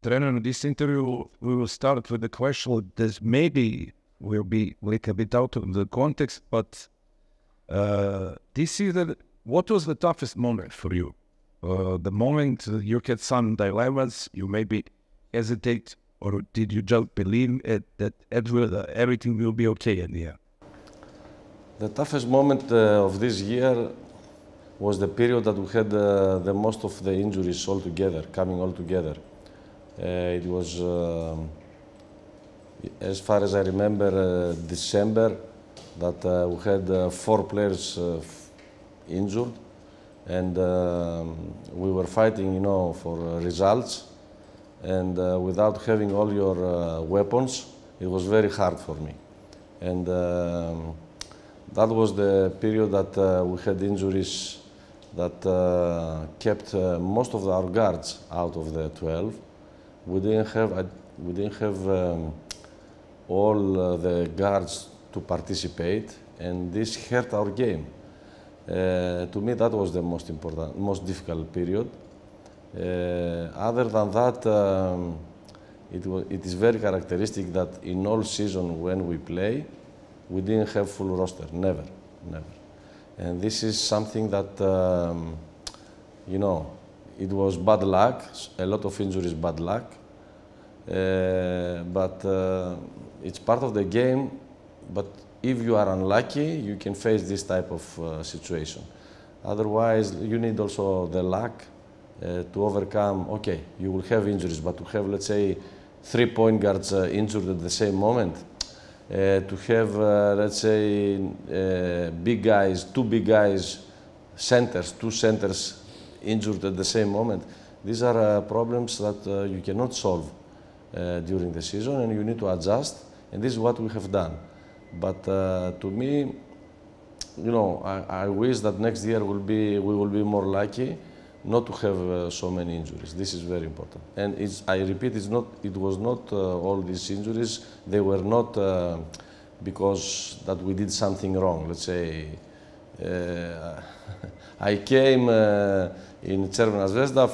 Trainer, in this interview, we will start with the question that maybe will be like a bit out of the context, but this season, what was the toughest moment for you? The moment you had some dilemmas, you maybe hesitate, or did you just believe that everything will be okay in the end? The toughest moment of this year was the period that we had the most of the injuries coming all together. It was, as far as I remember, December, that we had 4 players injured, and we were fighting, for results. And without having all your weapons, it was very hard for me. And that was the period that we had injuries that kept most of our guards out of the 12. We didn't have all the guards to participate, and this hurt our game. To me, that was the most difficult period. Other than that, it is very characteristic that in all season when we play, we didn't have full roster, never. And this is something that, it was bad luck, a lot of injuries, bad luck. But it's part of the game, but if you are unlucky, you can face this type of situation. Otherwise, you need also the luck to overcome. Okay, you will have injuries, but to have, let's say, 3 point guards injured at the same moment, to have, let's say, two big guys, two centers injured at the same moment, these are problems that you cannot solve during the season, and you need to adjust, and this is what we have done. But to me, I wish that next year we will be more lucky not to have so many injuries. This is very important. And I repeat, it was not all these injuries. They were not because that we did something wrong. Let's say, I came in Crvena zvezda,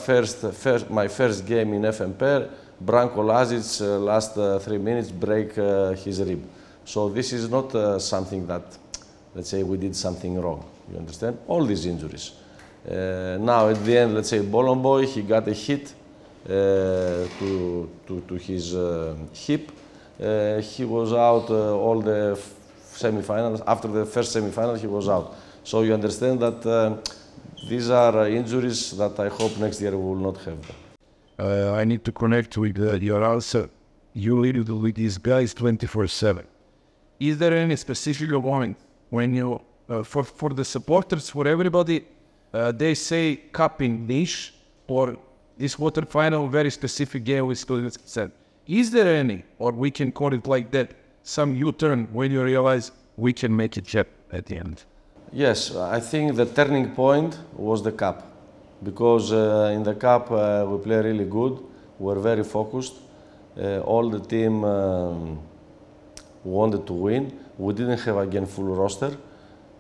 my first game in FMP, Branko Lazic, last 3 minutes, break his rib. So this is not something that, let's say, we did something wrong. You understand? All these injuries. Now at the end, let's say, Bolon Boy, he got a hit to his hip. He was out all the semi-finals. After the first semi-final, he was out. So you understand that these are injuries that I hope next year we will not have them. I need to connect with your answer. You live with these guys 24/7. Is there any specific moment when you, for the supporters, for everybody, they say cup in niche, or this quarterfinal, very specific game with students said? Is there any, or we can call it like that, some U-turn when you realize we can make it at the end? Yes, I think the turning point was the cup, because in the cup we play really good. We're very focused. All the team wanted to win. We didn't have again full roster.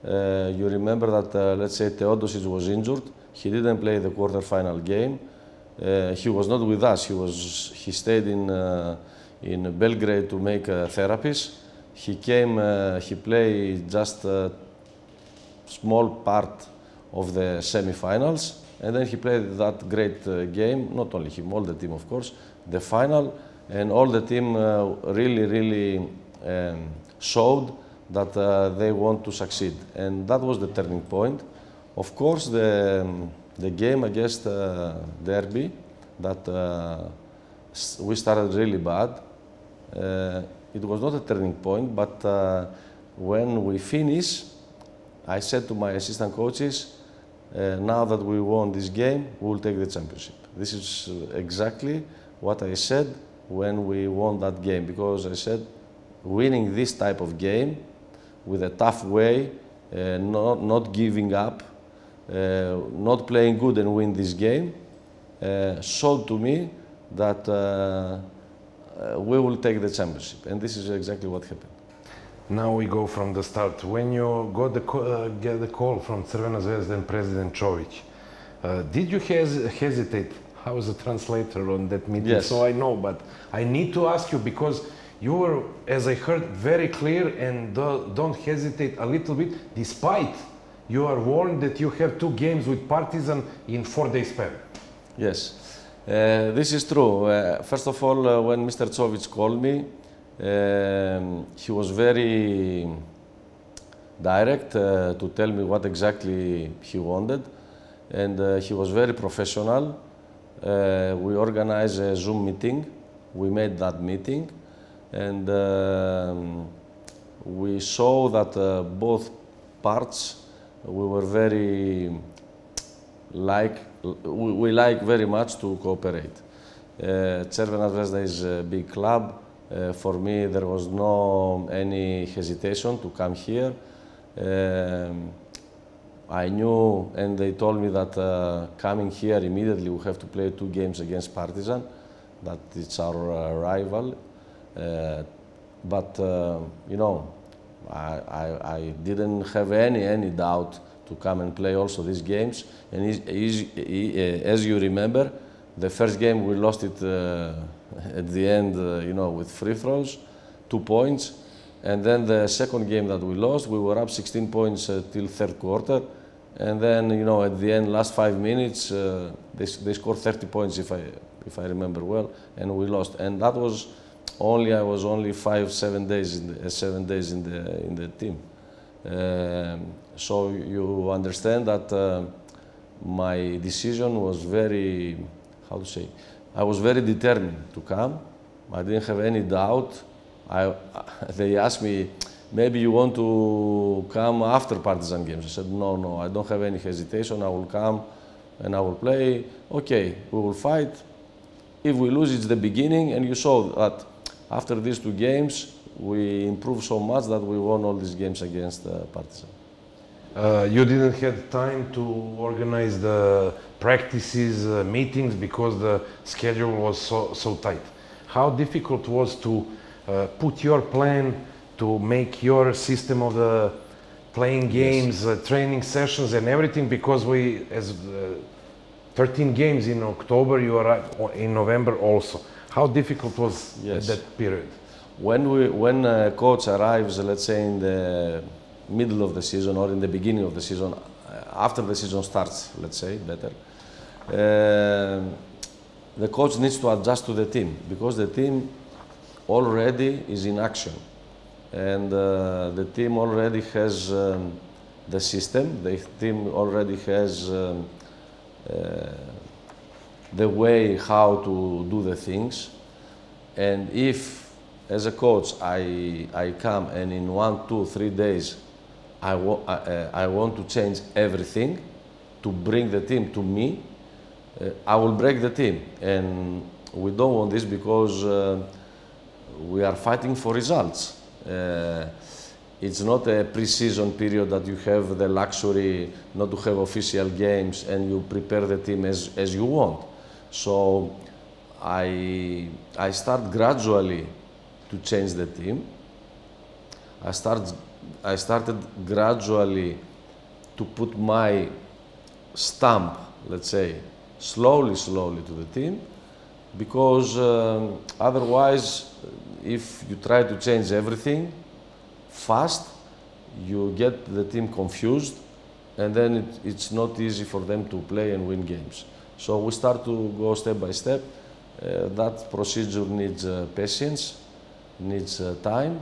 You remember that, let's say, Teodosic was injured. He didn't play the quarterfinal game. He was not with us. He stayed in Belgrade to make therapies. He came. He played just a small part of the semi-finals, and then he played that great game. Not only him, all the team, of course. The final, and all the team really showed that they want to succeed, and that was the turning point. Of course, the game against Derby, that we started really bad. It was not a turning point, but when we finished, I said to my assistant coaches, now that we won this game, we will take the championship. This is exactly what I said when we won that game, because I said, winning this type of game with a tough way, not giving up, not playing good and win this game, showed to me that we will take the championship, and this is exactly what happened. Now we go from the start. When you got get the call from Crvena zvezda and President Čović, did you hesitate I was a translator on that meeting, Yes. so I know, but I need to ask you because you were, as I heard, very clear and don't hesitate a little bit, despite you are warned that you have 2 games with Partizan in 4 days span. Yes, this is true. First of all, when Mr. Tsovic called me, he was very direct to tell me what exactly he wanted, and he was very professional. We organized a Zoom meeting. We made that meeting, and we saw that both parts we were very we like very much to cooperate. Crvena Zvezda is a big club. For me, there was no any hesitation to come here. I knew, and they told me that coming here immediately we have to play 2 games against Partizan, that it's our rival. But you know, I didn't have any doubt to come and play also these games. And as you remember, the first game we lost it at the end, you know, with free throws, 2 points. And then the second game that we lost, we were up 16 points till 3rd quarter. And then, you know, at the end, last 5 minutes, they scored 30 points, if I remember well, and we lost. And that was only, I was only 7 days in the team. So you understand that my decision was very, how to say, I was very determined to come. I didn't have any doubt. They asked me, maybe you want to come after Partizan games. I said, no, I don't have any hesitation. I will come and I will play. Okay, we will fight. If we lose, it's the beginning. And you saw that after these 2 games, we improved so much that we won all these games against Partizan. You didn't have time to organize the practices, meetings, because the schedule was so tight. How difficult was to put your plan, to make your system of the playing games, Yes. training sessions and everything, because we, as 13 games in October, you arrived in November also. How difficult was Yes. that period? When a coach arrives, let's say in the middle of the season or in the beginning of the season, after the season starts, let's say, better, the coach needs to adjust to the team, because the team already is in action. And the team already has the system, the team already has the way how to do the things. And if, as a coach, I come and in 1, 2, 3 days, I want to change everything to bring the team to me, I will break the team. And we don't want this, because we are fighting for results. It's not a pre-season period that you have the luxury not to have official games and you prepare the team as you want. So I start gradually to change the team. I started gradually to put my stamp, let's say, slowly to the team, because otherwise, if you try to change everything fast, you get the team confused, and then it's not easy for them to play and win games. So we start to go step by step. That procedure needs patience, needs time.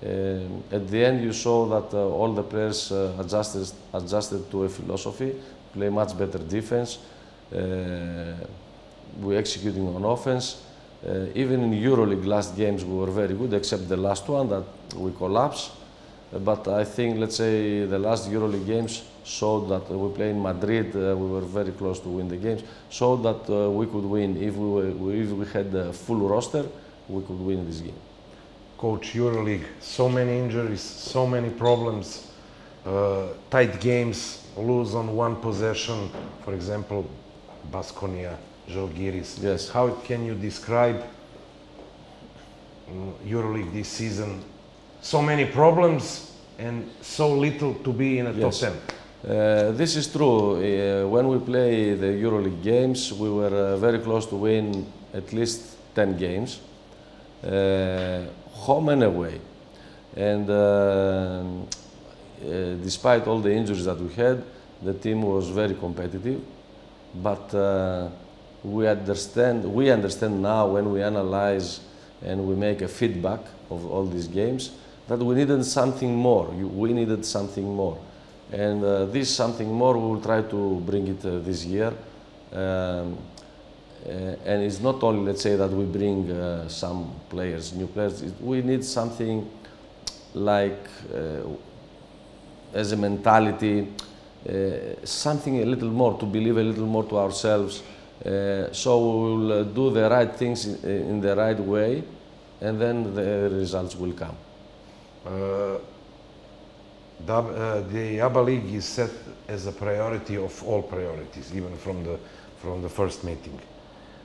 At the end, you saw that all the players adjusted to a philosophy, play much better defense. We're executing on offense. Even in EuroLeague last games, we were very good, except the last one that we collapsed. But I think, let's say, the last EuroLeague games showed that we played in Madrid, we were very close to win the games, showed that we could win. If we had a full roster, we could win this game. Coach, EuroLeague, so many injuries, so many problems, tight games, lose on 1 possession, for example, Baskonia, Žalgiris. Yes. How can you describe EuroLeague this season? So many problems and so little to be in a top 10. This is true. When we play the EuroLeague games, we were very close to win at least 10 games, home and away. And despite all the injuries that we had, the team was very competitive. But we understand now when we analyze and we make a feedback of all these games that we needed something more. We needed something more. And this something more, we will try to bring it this year. And it's not only, let's say, that we bring some players, new players. We need something like, as a mentality, something a little more, to believe a little more to ourselves. So we will do the right things in the right way, and then the results will come. The ABA League is set as a priority of all priorities, even from the first meeting.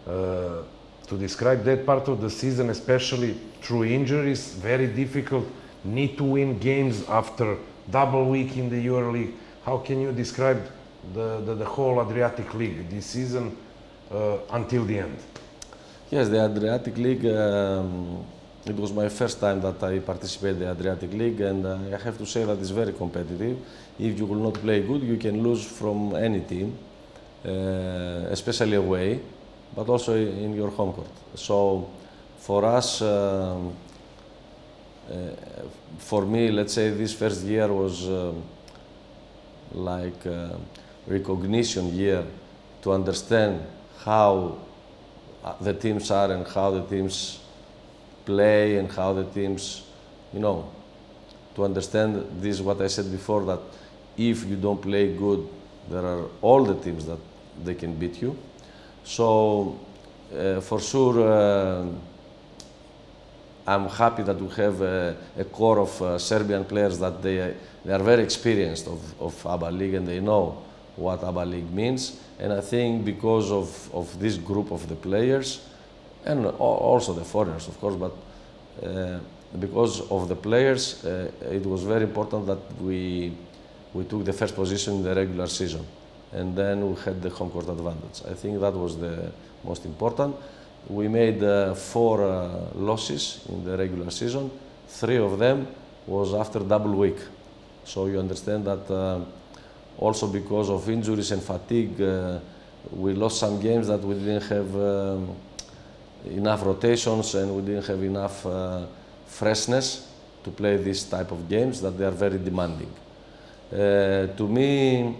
To describe that part of the season, especially through injuries, very difficult, need to win games after double week in the EuroLeague. How can you describe the whole Adriatic League this season until the end? Yes, the Adriatic League, it was my first time that I participated in the Adriatic League, and I have to say that it's very competitive. If you will not play good, you can lose from any team, especially away, but also in your home court. So for us, for me, let's say this first year was like a recognition year to understand how the teams are and how the teams play and how the teams, you know, to understand this, what I said before, that if you don't play good, there are all the teams that they can beat you. So for sure, I'm happy that we have a core of Serbian players that they are very experienced of ABA League, and they know what ABA League means. And I think because of this group of the players, and also the foreigners, of course, but because of the players, it was very important that we took the first position in the regular season, and then we had the home court advantage. I think that was the most important. We made 4 losses in the regular season. 3 of them was after double week. So you understand that also because of injuries and fatigue, we lost some games that we didn't have enough rotations, and we didn't have enough freshness to play this type of games that they are very demanding. To me,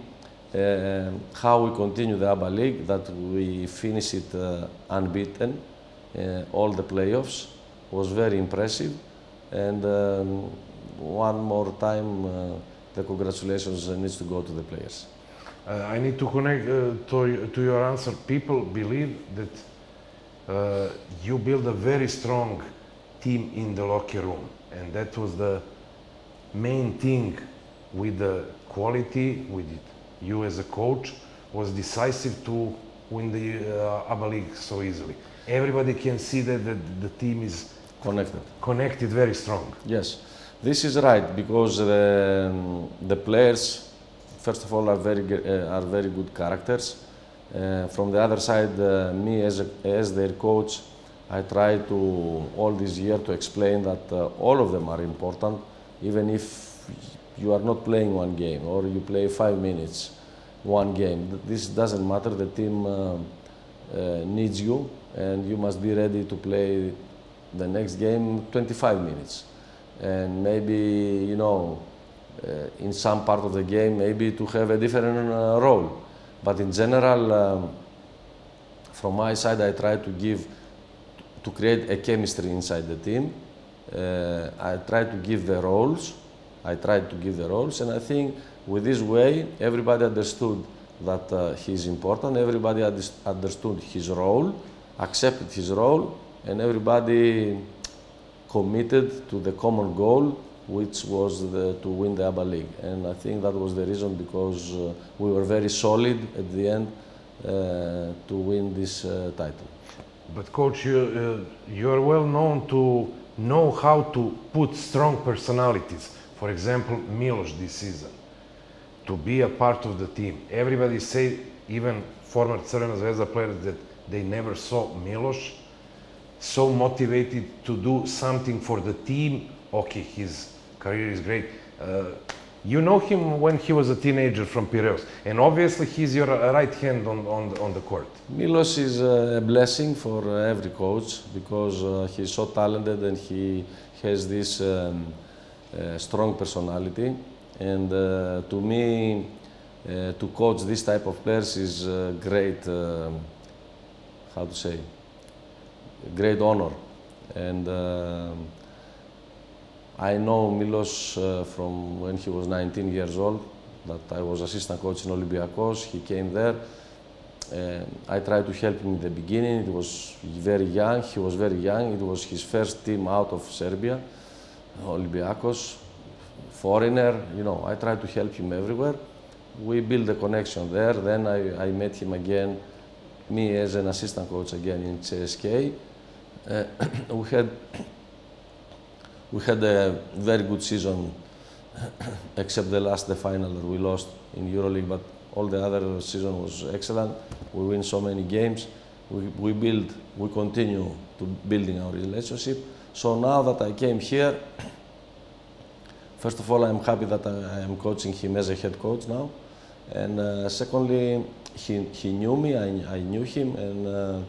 how we continue the ABA League, that we finish it unbeaten, all the playoffs, was very impressive. And one more time, the congratulations needs to go to the players. I need to connect to your answer. People believe that you build a very strong team in the locker room, and that was the main thing with the quality, with it. You as a coach was decisive to win the ABA League so easily. Everybody can see that the team is connected very strong. Yes, this is right, because the players, first of all, are very good characters. From the other side, me as their coach, I try to all this year to explain that all of them are important, even if you are not playing one game or you play 5 minutes, one game. This doesn't matter. The team needs you, and you must be ready to play the next game 25 minutes. And maybe, you know, in some part of the game, maybe to have a different role. But in general, from my side, I try to create a chemistry inside the team. I try to give the roles. And I think with this way, everybody understood that he's important. Everybody understood his role, accepted his role, and everybody committed to the common goal, which was to win the ABA League. And I think that was the reason, because we were very solid at the end to win this title. But coach, you are well known to know how to put strong personalities. For example, Milos this season. to be a part of the team. Everybody say, even former Crvena zvezda players, that they never saw Miloš so motivated to do something for the team. Okay, his career is great. You know him when he was a teenager from Piraeus, and obviously he's your right hand on the court. Milos is a blessing for every coach because he's so talented and he has this strong personality. And to me, to coach this type of players is great, how to say, great honor. And I know Milos from when he was 19 years old, that I was assistant coach in Olympiacos. He came there. I tried to help him in the beginning. It was very young. He was very young. It was his first team out of Serbia, Olympiacos, foreigner. You know, I tried to help him everywhere. We built a connection there. Then I met him again, me as an assistant coach again in CSK. We had a very good season, except the final that we lost in EuroLeague, but all the other season was excellent. We win so many games. We continue to building our relationship. So now that I came here, first of all, I'm happy that I am coaching him as a head coach now. And secondly, he knew me, I knew him, and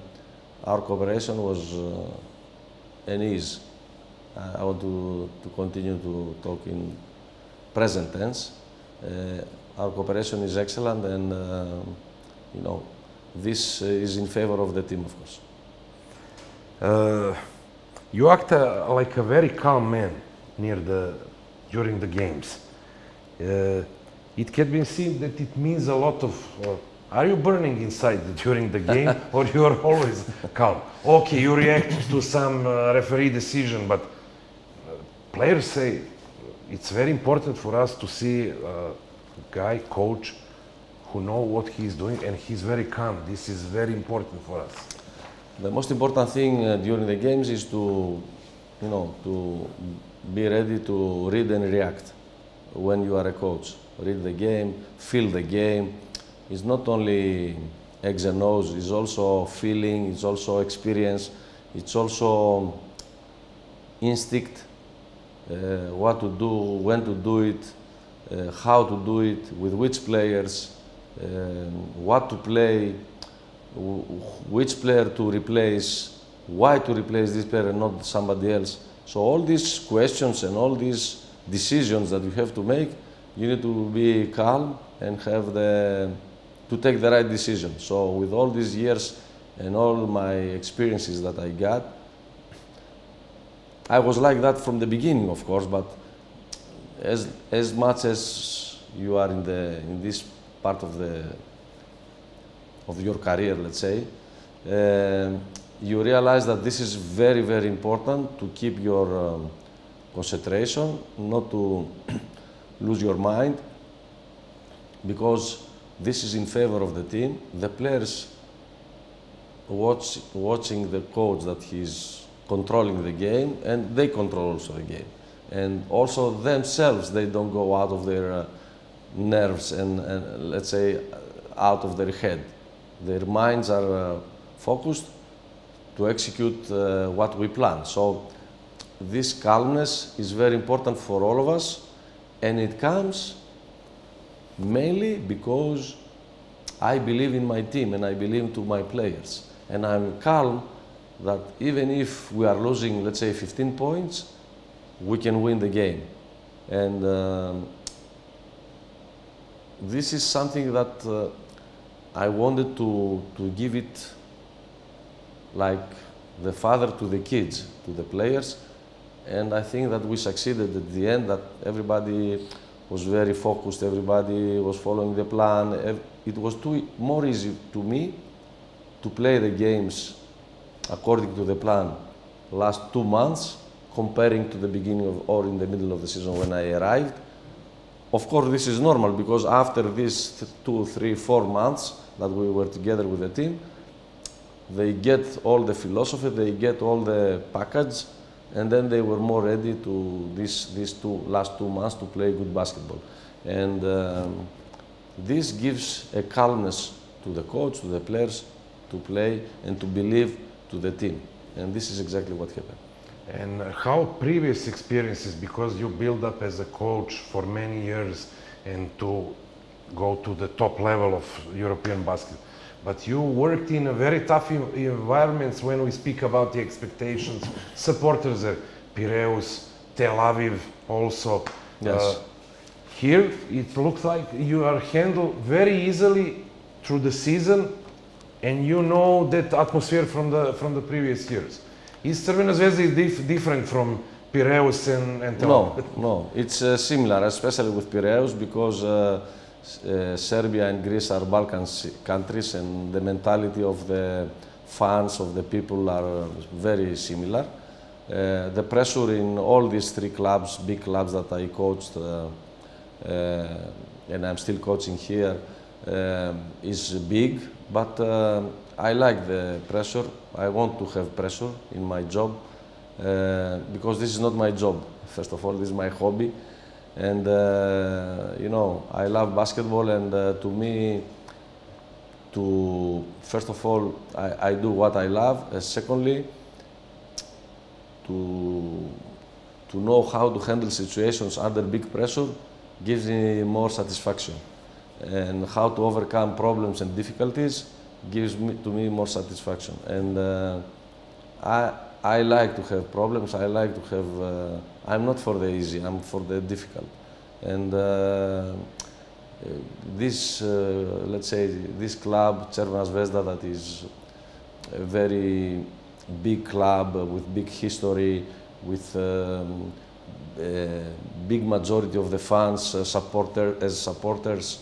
our cooperation was an ease. I want to continue to talk in present tense. Our cooperation is excellent, and you know, this is in favor of the team, of course. You act like a very calm man during the games. It can be seen that it means a lot of. Are you burning inside during the game, or you are always calm? Okay, you react to some referee decision, but players say it's very important for us to see a guy, coach, who know what he's doing, and he's very calm. This is very important for us. The most important thing during the games is to be ready to read and react when you are a coach. Read the game, feel the game. It's not only X and O's, it's also feeling, it's also experience, it's also instinct. What to do, when to do it, how to do it, with which players, what to play, which player to replace, why to replace this player and not somebody else. So all these questions and all these decisions that you have to make, you need to be calm and have to take the right decision. So with all these years and all my experiences that I got, I was like that from the beginning, of course, but as much as you are in this part of your career, let's say, you realize that this is very, very important to keep your concentration, not to lose your mind, because this is in favor of the team. The players watching the coach that he's controlling the game, and they control also the game. And also themselves, they don't go out of their nerves and let's say out of their head. Their minds are focused to execute what we plan. So this calmness is very important for all of us, and it comes mainly because I believe in my team and I believe to my players. And I'm calm that even if we are losing, let's say, 15 points, we can win the game. And this is something that I wanted to give it like the father to the kids, to the players. And I think that we succeeded at the end, that everybody was very focused, everybody was following the plan. It was more easy to me to play the games according to the plan last 2 months comparing to the beginning or in the middle of the season when I arrived. Of course, this is normal because after these 2, 3, 4 months that we were together with the team, they get all the philosophy, they get all the package, and then they were more ready to these last 2 months to play good basketball. And This gives a calmness to the coach, to the players, to play and to believe to the team. And this is exactly what happened. And how previous experiences, because you build up as a coach for many years and to go to the top level of European basket, but you worked in a very tough environments when we speak about the expectations, supporters are Piraeus, Tel Aviv also. Yes. Here it looks like you are handled very easily through the season and you know that atmosphere from the previous years. Is Crvena Zvezda different from Piraeus and Tel Aviv? No, it's similar, especially with Piraeus, because Serbia and Greece are Balkan countries and the mentality of the fans, of the people are very similar. The pressure in all these three clubs, big clubs that I coached, and I'm still coaching here, is big, but I like the pressure. I want to have pressure in my job because this is not my job. First of all, this is my hobby, and you know, I love basketball, and to me, first of all, I do what I love. Secondly, to know how to handle situations under big pressure gives me more satisfaction, and how to overcome problems and difficulties gives to me more satisfaction. And I like to have problems. I like to have. I'm not for the easy. I'm for the difficult. And this, let's say, this club, Crvena Zvezda, that is a very big club with big history, with big majority of the fans supporters,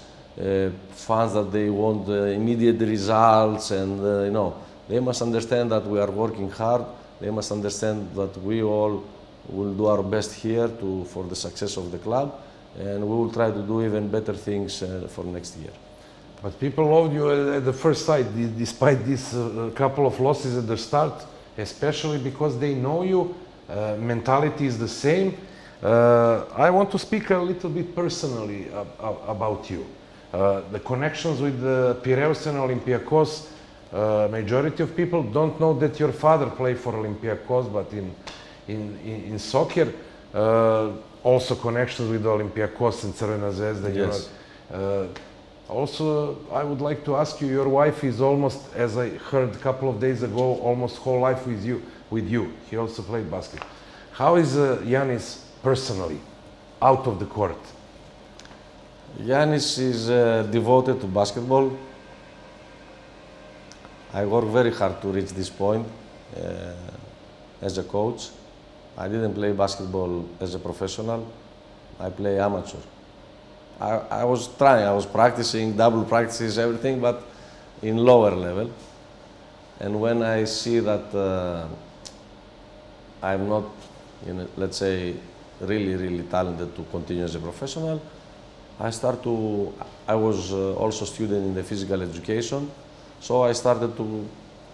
fans that they want immediate results, and you know, they must understand that we are working hard. They must understand that we all will do our best here for the success of the club, and we will try to do even better things for next year. But people loved you at the first sight, despite this couple of losses at the start, especially because they know you, mentality is the same. I want to speak a little bit personally about you. The connections with the Piraeus and Olympiacos, majority of people don't know that your father played for Olympiacos, but in soccer, also connections with Olympiacos and Crvena Zvezda. Yes. Also, I would like to ask you, your wife is almost, as I heard a couple of days ago, almost whole life with you. He also played basket. How is Ioannis personally, out of the court? Ioannis is devoted to basketball. I worked very hard to reach this point as a coach. I didn't play basketball as a professional. I play amateur. I was trying, I was practicing, double practices, everything, but in lower level. And when I see that I'm not, let's say, really talented to continue as a professional, I was also student in the physical education, so I started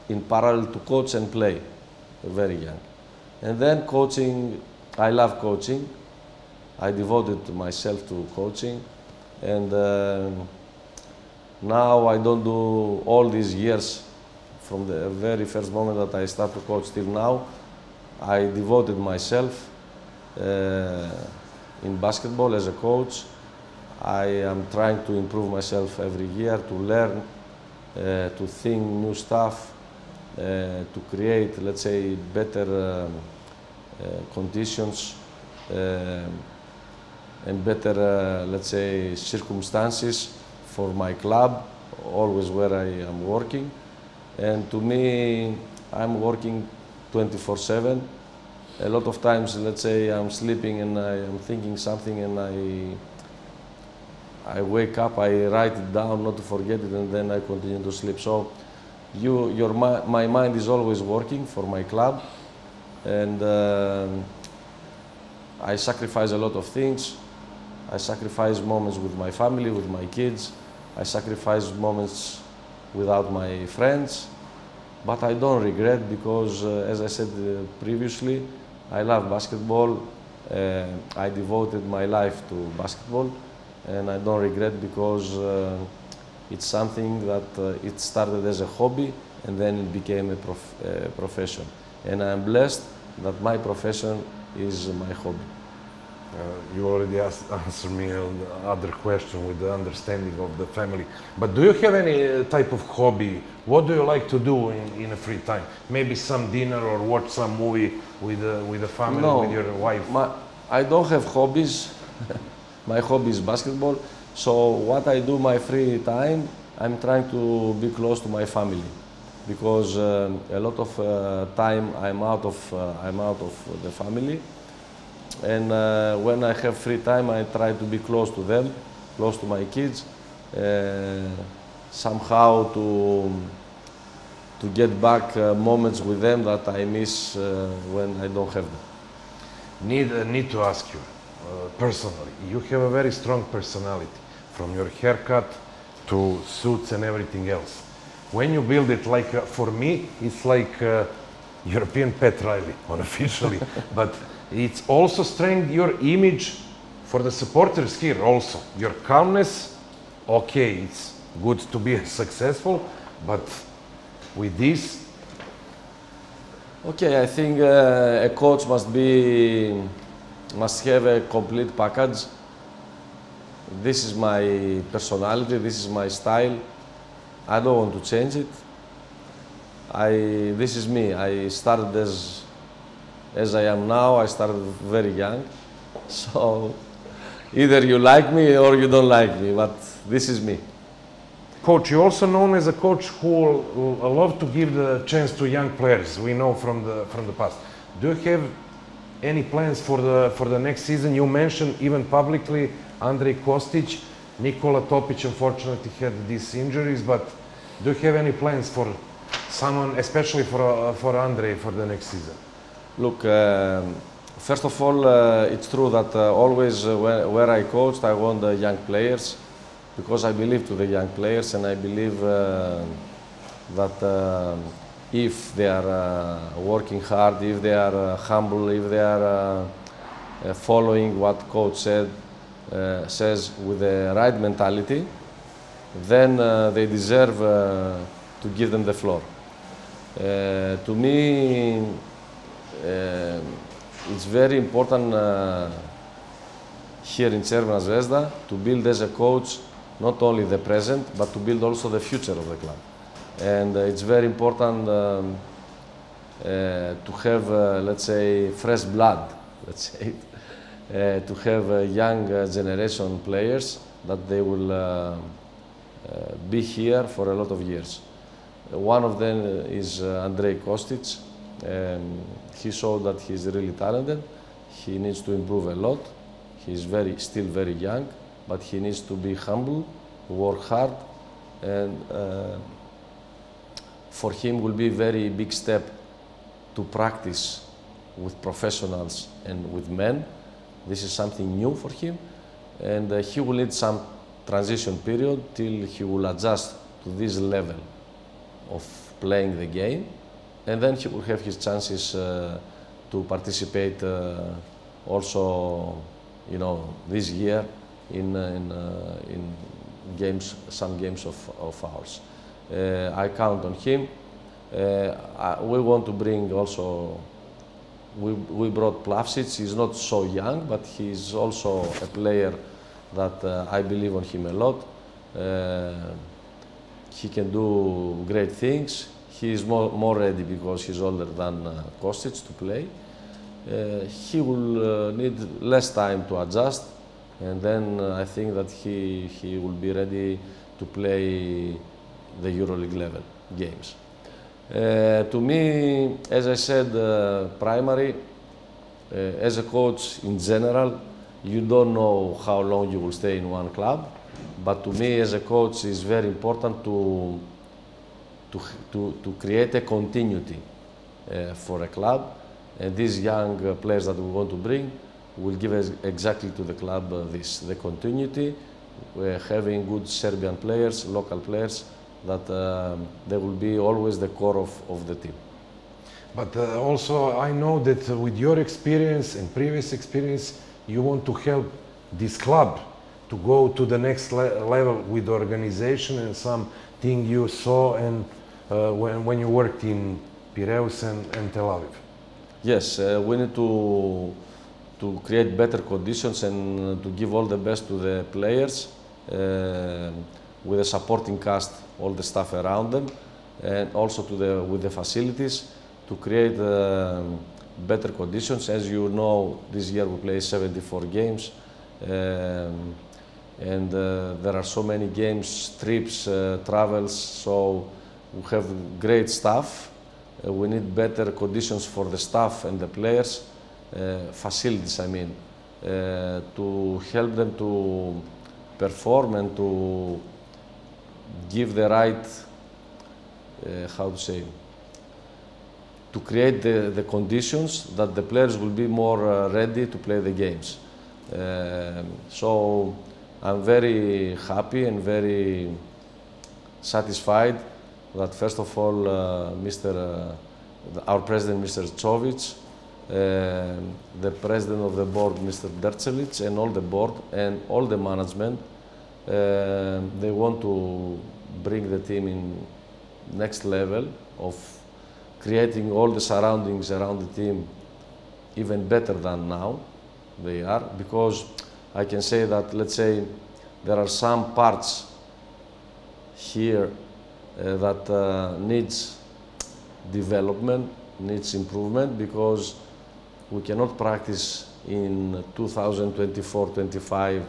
in parallel to coach and play, very young. And then coaching, I love coaching. I devoted myself to coaching, and now I don't do all these years, from the very first moment that I started to coach till now, I devoted myself in basketball as a coach. I am trying to improve myself every year, to learn, to think new stuff, to create, let's say, better conditions and better, let's say, circumstances for my club, always where I am working. And to me, I'm working 24/7. A lot of times, let's say, I'm sleeping and I am thinking something, and I wake up, I write it down, not to forget it, and then I continue to sleep. So my mind is always working for my club, and I sacrifice a lot of things. I sacrifice moments with my family, with my kids. I sacrifice moments without my friends, but I don't regret, because as I said previously, I love basketball. I devoted my life to basketball, and I don't regret, because it's something that it started as a hobby and then it became a profession. And I'm blessed that my profession is my hobby. You already answered me on the other question with the understanding of the family. But do you have any type of hobby? What do you like to do in a free time? Maybe some dinner or watch some movie with the family, No, with your wife? I don't have hobbies. My hobby is basketball. So what I do my free time, I'm trying to be close to my family, because a lot of time I'm out of the family. And when I have free time, I try to be close to them, close to my kids, somehow to get back moments with them that I miss when I don't have them. Need to ask you personally. You have a very strong personality, from your haircut to suits and everything else. When you build it, like for me, it's like European Pet Riley, unofficially, but it's also strengthened your image for the supporters here also. Your calmness, okay, it's good to be successful, but with this... Okay, I think a coach must have a complete package. This is my personality, this is my style. I don't want to change it. This is me. I started as I am now. I started very young. So either you like me or you don't like me, but this is me. Coach, you're also known as a coach who will love to give the chance to young players. We know from the past. Do you have any plans for the next season? You mentioned even publicly Andrej Kostic, Nikola Topic unfortunately had these injuries, but do you have any plans for someone, especially for Andrej, for the next season? Look, first of all, it's true that always where I coached, I want the young players, because I believe to the young players, and I believe that if they are working hard, if they are humble, if they are following what coach says with the right mentality, then they deserve to give them the floor. To me, it's very important here in Crvena Zvezda to build as a coach not only the present, but to build also the future of the club. And it's very important to have, let's say, fresh blood, let's say, to have young generation players that they will be here for a lot of years. One of them is Andrej Kostic. He showed that he's really talented. He needs to improve a lot. He's still very young, but he needs to be humble, work hard, and for him will be a very big step to practice with professionals and with men. This is something new for him, and he will need some transition period till he will adjust to this level of playing the game, and then he will have his chances to participate also, you know, this year in games, some games of ours. I count on him. We want to bring also. We brought Plavsic. He's not so young, but he's also a player that I believe on him a lot. He can do great things. He is more ready because he's older than Kostic to play. He will need less time to adjust, and then I think that he will be ready to play the EuroLeague level games. To me, as I said, primary, as a coach in general, you don't know how long you will stay in one club, but to me as a coach it's very important to create a continuity for a club, and these young players that we want to bring will give us exactly to the club the continuity. We're having good Serbian players, local players, that they will be always the core of the team. But also I know that with your experience and previous experience, you want to help this club to go to the next level with the organization and something you saw and when you worked in Piraeus and Tel Aviv? Yes, we need to create better conditions and to give all the best to the players with a supporting cast, all the staff around them, and also with the facilities to create better conditions. As you know, this year we play 74 games, and there are so many games, trips, travels, so we have great staff. We need better conditions for the staff and the players, facilities I mean, to help them to perform and to give the right, how to say, to create the conditions that the players will be more ready to play the games. So I'm very happy and very satisfied that first of all our president Mr. Tsovic, the president of the board Mr. Dercevic, and all the board and all the management, they want to bring the team in next level of creating all the surroundings around the team even better than now they are, because I can say that, let's say, there are some parts here that needs development, needs improvement, because we cannot practice in 2024-25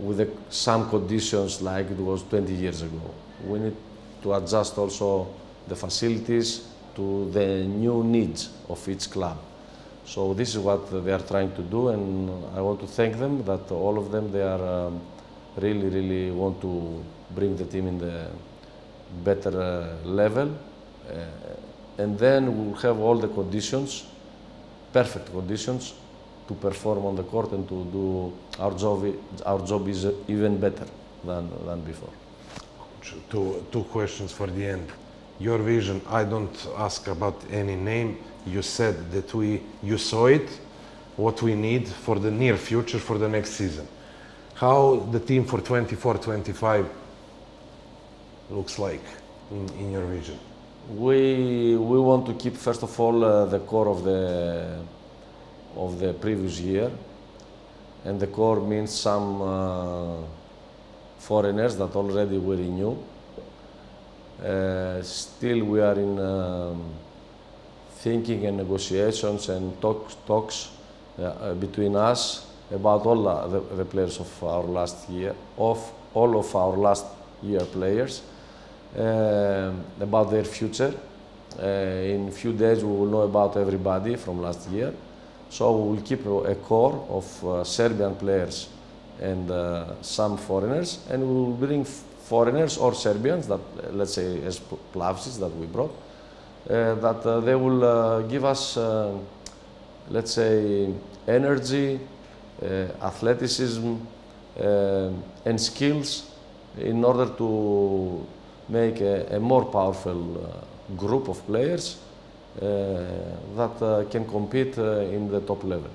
with some conditions like it was 20 years ago. We need to adjust also the facilities to the new needs of each club. So this is what they are trying to do, and I want to thank them that all of them, they are really want to bring the team in the better level, and then we'll have all the conditions, perfect conditions, to perform on the court and to do our job is even better than before. Two questions for the end. Your vision, I don't ask about any name. You said that you saw it, what we need for the near future, for the next season. How the team for 24-25 looks like in your vision? We want to keep, first of all, the core of the previous year, and the core means some foreigners that already we renew. Still we are in thinking and negotiations and talks between us about all the players of our last year, all of our last year players, about their future. In a few days we will know about everybody from last year. So we will keep a core of Serbian players and some foreigners, and we will bring foreigners or Serbians that, let's say, as Plavsis that we brought, that they will give us, let's say, energy, athleticism, and skills in order to make a more powerful group of players that can compete in the top level.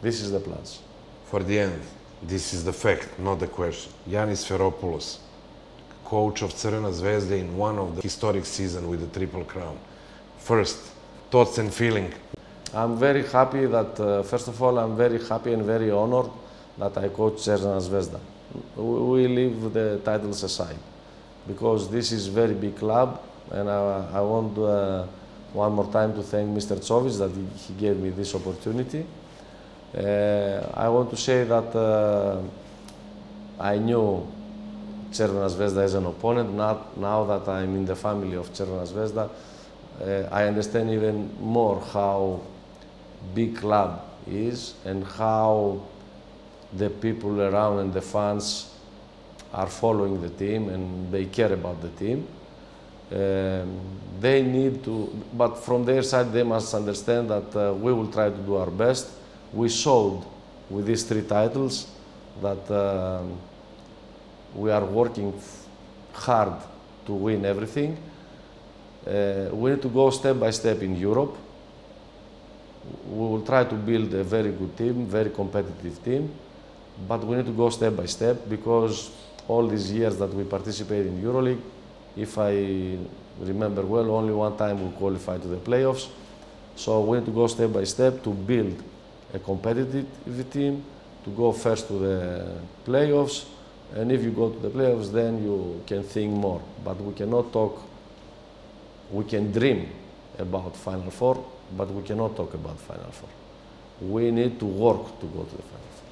This is the plans. For the end, this is the fact, not the question. Ioannis Sfairopoulos, coach of Crvena Zvezda in one of the historic seasons with the Triple Crown. First, thoughts and feeling. I'm very happy that, first of all, I'm very happy and very honored that I coach Crvena Zvezda. We leave the titles aside, because this is a very big club, and I want one more time to thank Mr. Tsovic that he gave me this opportunity. I want to say that I knew Crvena Zvezda as an opponent. Now that I'm in the family of Crvena Zvezda, I understand even more how big club is and how the people around and the fans are following the team and they care about the team. They need to, but from their side they must understand that we will try to do our best. We showed with these 3 titles that we are working hard to win everything. We need to go step by step in Europe. We will try to build a very good team, very competitive team, but we need to go step by step, because all these years that we participate in EuroLeague, if I remember well, only one time we qualified to the playoffs. So we need to go step by step to build a competitive team, to go first to the playoffs, and if you go to the playoffs, then you can think more. But we cannot talk, we can dream about Final Four, but we cannot talk about Final Four. We need to work to go to the Final Four.